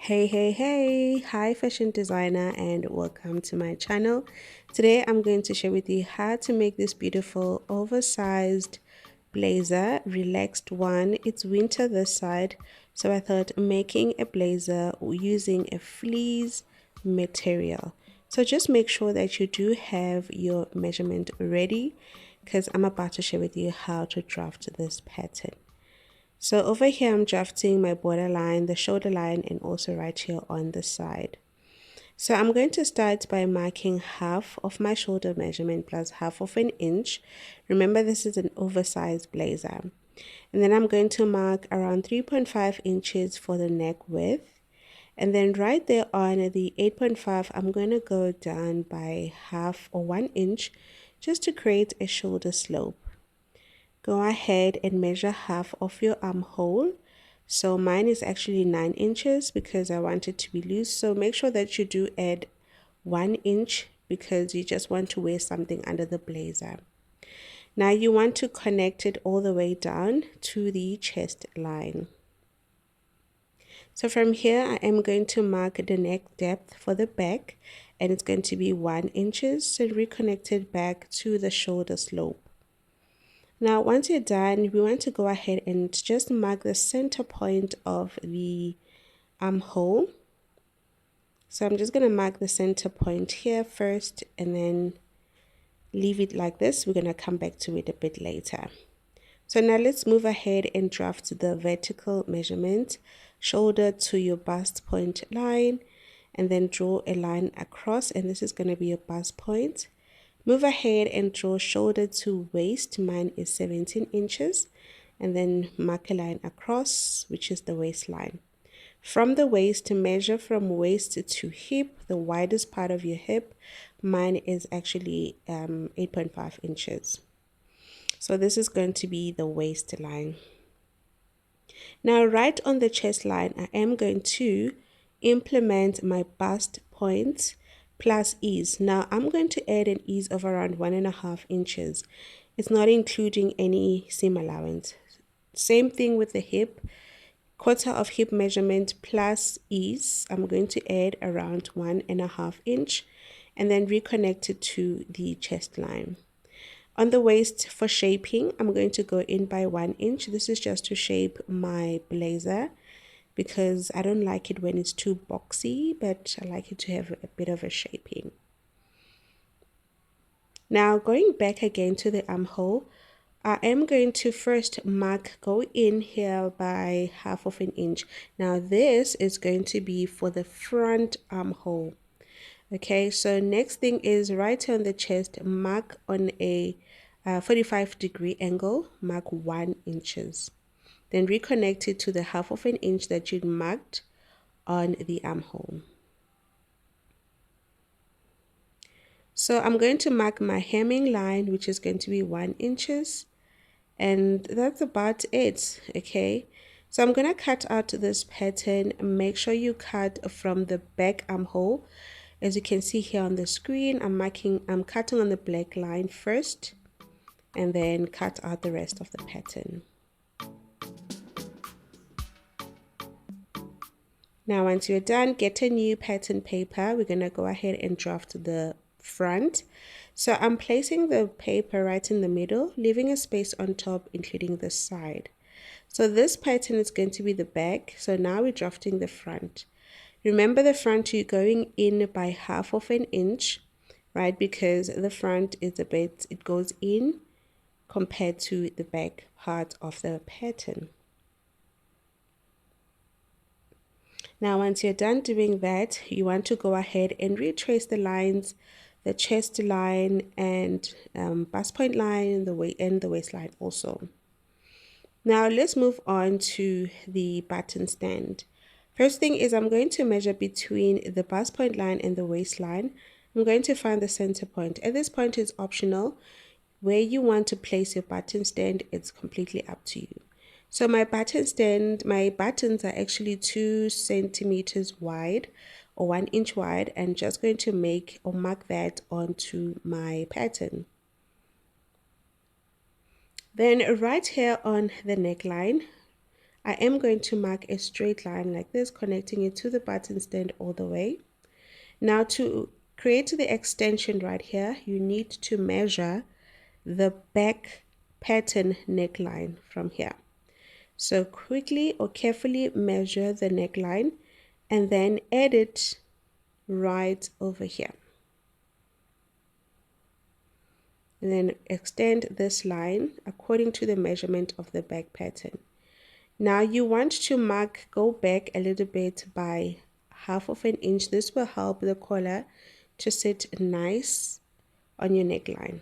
Hey, hi fashion designer, and welcome to my channel. Today I'm going to share with you how to make this beautiful oversized blazer, relaxed one. It's winter this side, so I thought making a blazer using a fleece material. So just make sure that you do have your measurement ready because I'm about to share with you how to draft this pattern. So over here, I'm drafting my borderline, the shoulder line, and also right here on the side. So I'm going to start by marking half of my shoulder measurement plus half of an inch. Remember, this is an oversized blazer. And then I'm going to mark around 3.5 inches for the neck width. And then right there on the 8.5, I'm going to go down by half or 1 inch just to create a shoulder slope. Go ahead and measure half of your armhole. So mine is actually 9 inches because I want it to be loose. So make sure that you do add 1 inch because you just want to wear something under the blazer. Now you want to connect it all the way down to the chest line. So from here, I am going to mark the neck depth for the back, and it's going to be 1 inch. So reconnect it back to the shoulder slope. Now, once you're done, we want to go ahead and just mark the center point of the armhole. So I'm just going to mark the center point here first and then leave it like this. We're going to come back to it a bit later. So now let's move ahead and draft the vertical measurement, shoulder to your bust point line, and then draw a line across, and this is going to be your bust point. Move ahead and draw shoulder to waist. Mine is 17 inches. And then mark a line across, which is the waistline. From the waist, measure from waist to hip, the widest part of your hip. Mine is actually 8.5 inches. So this is going to be the waistline. Now, right on the chest line, I am going to implement my bust point plus ease. Now I'm going to add an ease of around 1.5 inches. It's not including any seam allowance. Same thing with the hip, quarter of hip measurement plus ease. I'm going to add around 1.5 inch and then reconnect it to the chest line. On the waist for shaping, I'm going to go in by 1 inch. This is just to shape my blazer because I don't like it when it's too boxy, but I like it to have a bit of a shaping. Now going back again to the armhole, I am going to first go in here by half of an inch. Now this is going to be for the front armhole. Okay, so next thing is right here on the chest, mark on a 45-degree angle, mark 1 inches. Then reconnect it to the half of an inch that you'd marked on the armhole. So I'm going to mark my hemming line, which is going to be 1 inches. And that's about it, okay? So I'm going to cut out this pattern. Make sure you cut from the back armhole. As you can see here on the screen, I'm cutting on the black line first and then cut out the rest of the pattern. Now, once you're done, get a new pattern paper. We're going to go ahead and draft the front. So I'm placing the paper right in the middle, leaving a space on top, including the side. So this pattern is going to be the back. So now we're drafting the front. Remember the front, you're going in by half of an inch, right? Because the front is it goes in compared to the back part of the pattern. Now, once you're done doing that, you want to go ahead and retrace the lines, the chest line and bust point line, and the waistline also. Now, let's move on to the button stand. First thing is I'm going to measure between the bust point line and the waistline. I'm going to find the center point. At this point, it's optional. Where you want to place your button stand, it's completely up to you. So my button stand, my buttons are actually 2 centimeters wide or 1 inch wide, and just going to mark that onto my pattern. Then right here on the neckline, I am going to mark a straight line like this, connecting it to the button stand all the way. Now to create the extension right here, you need to measure the back pattern neckline from here. So quickly or carefully measure the neckline and then add it right over here. And then extend this line according to the measurement of the back pattern. Now you want to go back a little bit by 1/2 inch. This will help the collar to sit nice on your neckline.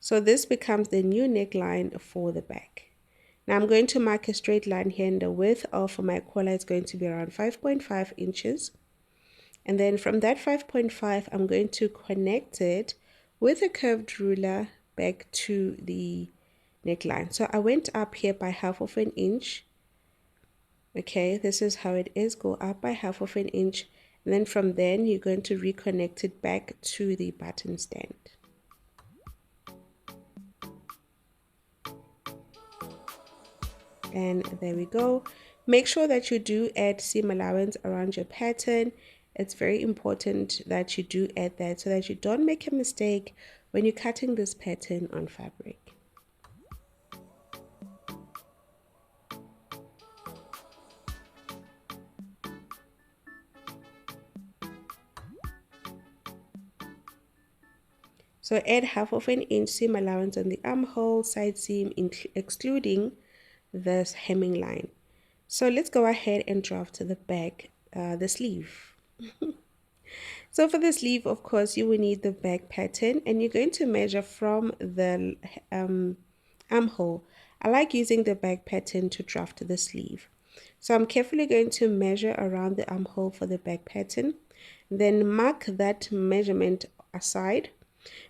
So this becomes the new neckline for the back. Now I'm going to mark a straight line here, and the width of my collar is going to be around 5.5 inches. And then from that 5.5, I'm going to connect it with a curved ruler back to the neckline. So I went up here by 1/2 inch. Okay, this is how it is. Go up by 1/2 inch. And then from then, you're going to reconnect it back to the button stand. And there we go. Make sure that you do add seam allowance around your pattern. It's very important that you do add that so that you don't make a mistake when you're cutting this pattern on fabric. So add 1/2 inch seam allowance on the armhole, side seam, excluding this hemming line. So let's go ahead and draft the back, the sleeve. So for the sleeve, of course, you will need the back pattern, and you're going to measure from the armhole. I like using the back pattern to draft the sleeve. So I'm carefully going to measure around the armhole for the back pattern, then mark that measurement aside.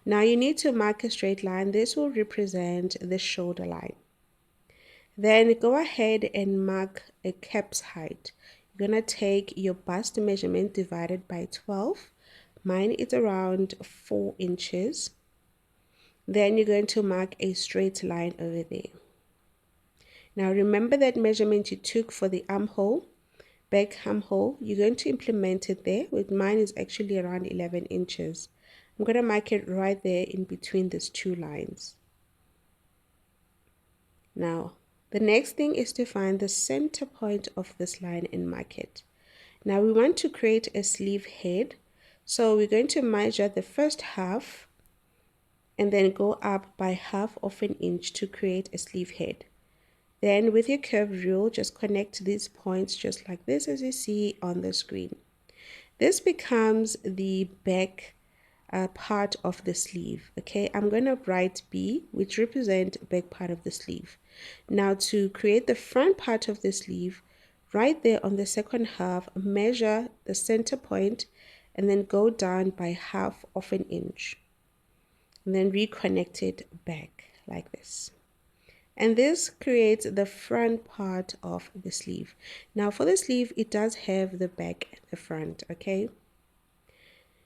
Now you need to mark a straight line. This will represent the shoulder line. Then go ahead and mark a cap's height. You're going to take your bust measurement divided by 12. Mine is around 4 inches. Then you're going to mark a straight line over there. Now remember that measurement you took for the armhole, back armhole. You're going to implement it there. With mine is actually around 11 inches. I'm going to mark it right there in between these two lines. Now, the next thing is to find the center point of this line and mark it. Now we want to create a sleeve head. So we're going to measure the first half and then go up by 1/2 inch to create a sleeve head. Then with your curved rule, just connect these points just like this as you see on the screen. This becomes the back part of the sleeve. Okay, I'm going to write B, which represent back part of the sleeve. Now to create the front part of the sleeve, right there on the second half, measure the center point and then go down by 1/2 inch. And then reconnect it back like this. And this creates the front part of the sleeve. Now for the sleeve, it does have the back and the front, okay?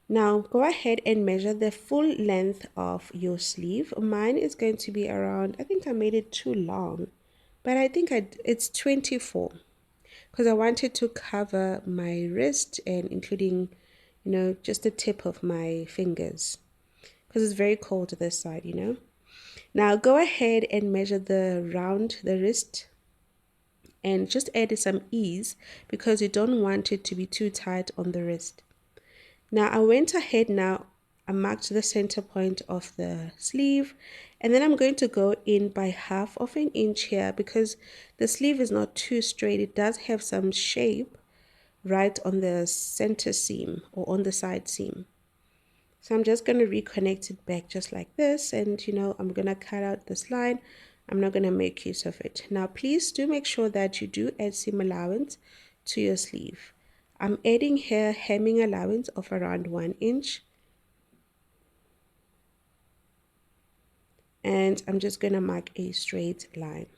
Now go ahead and measure the full length of your sleeve. Mine is going to be around, I think I made it too long, but I think it's 24 because I wanted to cover my wrist and including, just the tip of my fingers because it's very cold this side. Now go ahead and measure the wrist and just add some ease because you don't want it to be too tight on the wrist. Now I went ahead I marked the center point of the sleeve and then I'm going to go in by 1/2 inch here because the sleeve is not too straight. It does have some shape right on the center seam or on the side seam. So I'm just going to reconnect it back just like this and I'm going to cut out this line. I'm not going to make use of it. Now please do make sure that you do add seam allowance to your sleeve. I'm adding here hemming allowance of around 1 inch. And I'm just going to mark a straight line.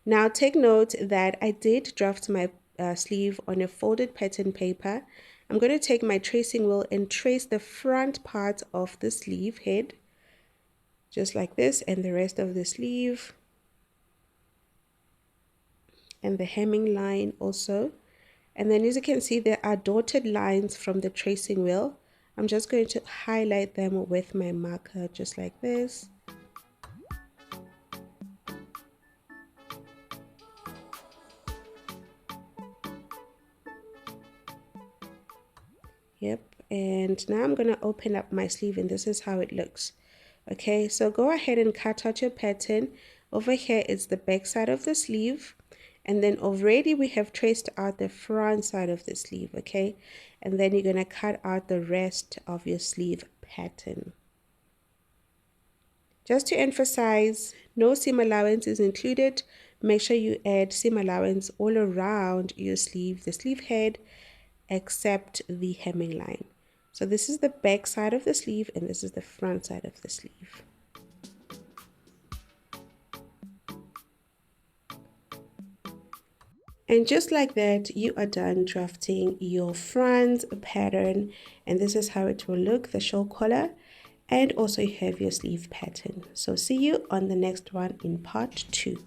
Now take note that I did draft my sleeve on a folded pattern paper. I'm going to take my tracing wheel and trace the front part of the sleeve head, just like this, and the rest of the sleeve. and the hemming line also. And then as you can see, there are dotted lines from the tracing wheel. I'm just going to highlight them with my marker just like this. Yep, and now I'm going to open up my sleeve and this is how it looks. Okay, so go ahead and cut out your pattern. Over here is the back side of the sleeve, and then already we have traced out the front side of the sleeve, okay? And then you're going to cut out the rest of your sleeve pattern. Just to emphasize, no seam allowance is included. Make sure you add seam allowance all around your sleeve, the sleeve head, except the hemming line. So this is the back side of the sleeve and this is the front side of the sleeve. And just like that, you are done drafting your front pattern, and this is how it will look, the shawl collar, and also you have your sleeve pattern. So see you on the next one in part 2.